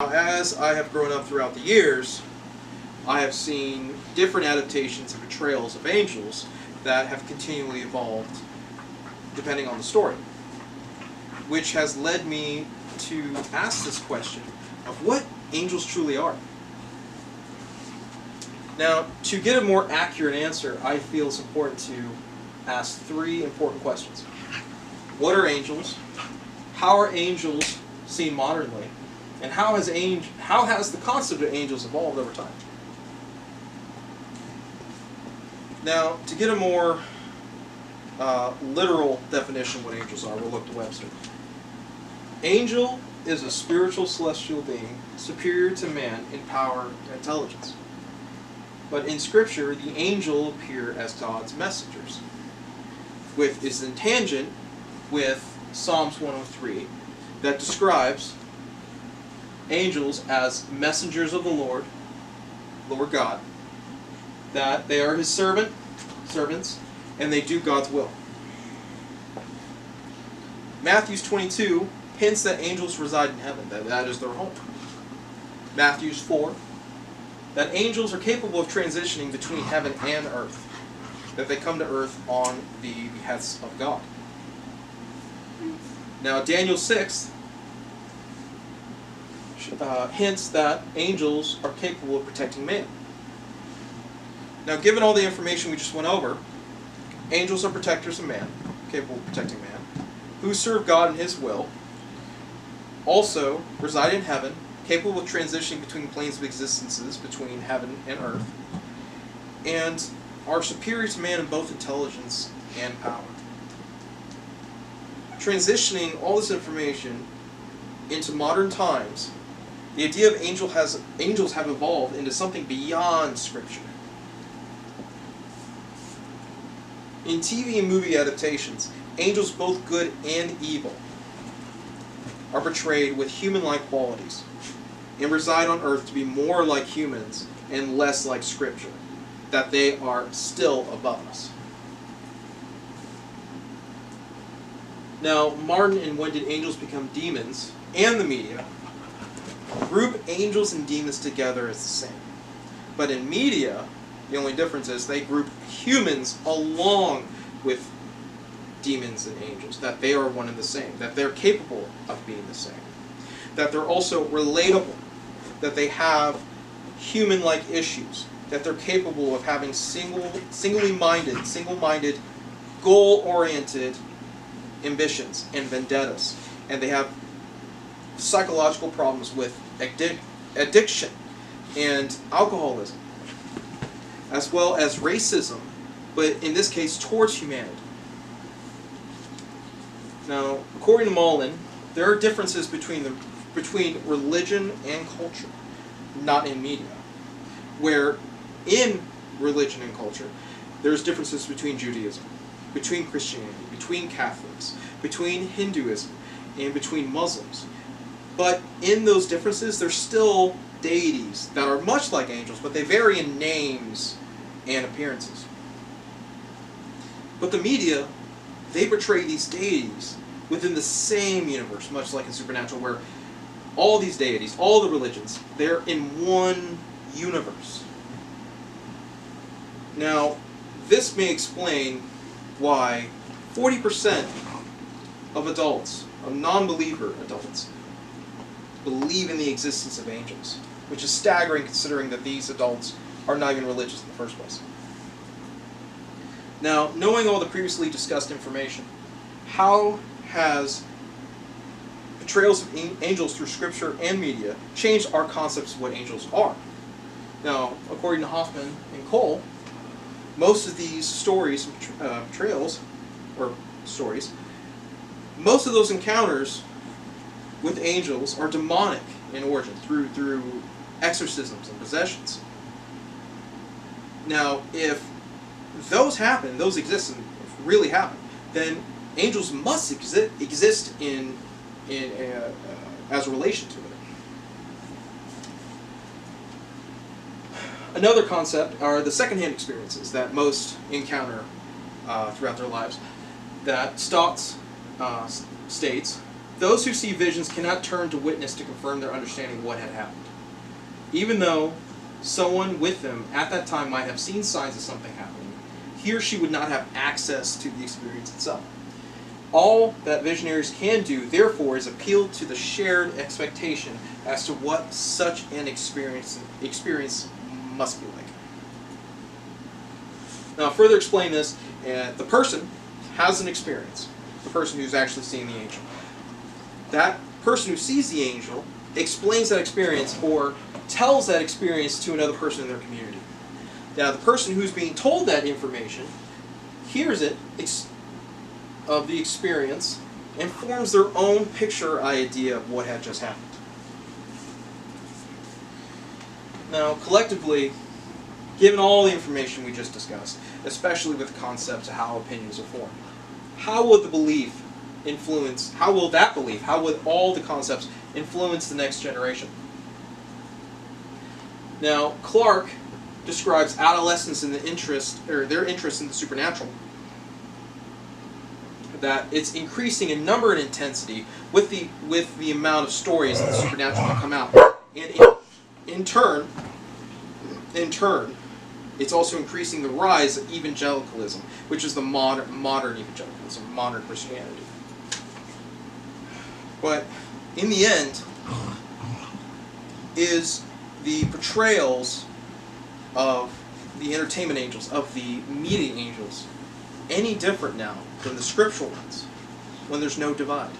As I have grown up throughout the years, I have seen different adaptations and portrayals of angels that have continually evolved depending on the story, which has led me to ask this question of what angels truly are. Now, to get a more accurate answer, I feel it's important to ask three important questions. What are angels? How are angels seen modernly? And how has the concept of angels evolved over time? Now, to get a more literal definition of what angels are, we'll look to Webster. Angel is a spiritual celestial being superior to man in power and intelligence. But in Scripture, the angel appear as God's messengers, is in tangent with Psalms 103 that describes angels as messengers of the Lord God, that they are His servants, and they do God's will. Matthew 22 hints that angels reside in heaven, that is their home. Matthew 4, that angels are capable of transitioning between heaven and earth, that they come to earth on the behests of God. Now, Daniel 6 hints that angels are capable of protecting man. Now, given all the information we just went over, angels are protectors of man, capable of protecting man, who serve God in His will, also reside in heaven, capable of transitioning between planes of existences between heaven and earth, and are superior to man in both intelligence and power. Transitioning all this information into modern times, the idea of angels have evolved into something beyond Scripture. In TV and movie adaptations, angels, both good and evil, are portrayed with human-like qualities and reside on earth to be more like humans and less like Scripture, that they are still above us. Now, Martin and When Did Angels Become Demons, and the media, group angels and demons together as the same. But in media, the only difference is they group humans along with demons and angels, that they are one and the same, that they're capable of being the same, that they're also relatable, that they have human-like issues, that they're capable of having single-minded, goal-oriented ambitions and vendettas, and they have psychological problems with addiction and alcoholism, as well as racism, but in this case towards humanity. Now, according to Mullen, there are differences between religion and culture, not in media, where in religion and culture there's differences between Judaism, between Christianity, between Catholics, between Hinduism, and between Muslims. But in those differences, there's still deities that are much like angels, but they vary in names and appearances. But the media, they portray these deities within the same universe, much like in Supernatural, where all these deities, all the religions, they're in one universe. Now, this may explain why 40% of adults, of non-believer adults, believe in the existence of angels, which is staggering considering that these adults are not even religious in the first place. Now, knowing all the previously discussed information, how has portrayals of angels through Scripture and media changed our concepts of what angels are? Now, according to Hoffman and Cole, most of these stories and portrayals, or stories, most of those encounters with angels are demonic in origin, through exorcisms and possessions. Now, if those happen, those exist and really happen, then angels must exist as a relation to it. Another concept are the secondhand experiences that most encounter throughout their lives, that Stotts states Those who see visions cannot turn to witness to confirm their understanding of what had happened, even though someone with them at that time might have seen signs of something happening. He or she would not have access to the experience itself. All that visionaries can do, therefore, is appeal to the shared expectation as to what such an experience must be like. Now, further explain this, the person has an experience, the person who's actually seeing the angel. That person who sees the angel explains that experience or tells that experience to another person in their community. Now, the person who's being told that information hears it of the experience and forms their own picture idea of what had just happened. Now, collectively, given all the information we just discussed, especially with concepts of how opinions are formed, how will that belief, how would all the concepts influence the next generation? Now, Clark describes adolescents in their interest in the supernatural, that it's increasing in number and intensity with the amount of stories that the supernatural come out, and in turn, it's also increasing the rise of evangelicalism, which is the modern evangelicalism, modern Christianity. But in the end, is the portrayals of the entertainment angels, of the meeting angels, any different now than the scriptural ones, when there's no divide?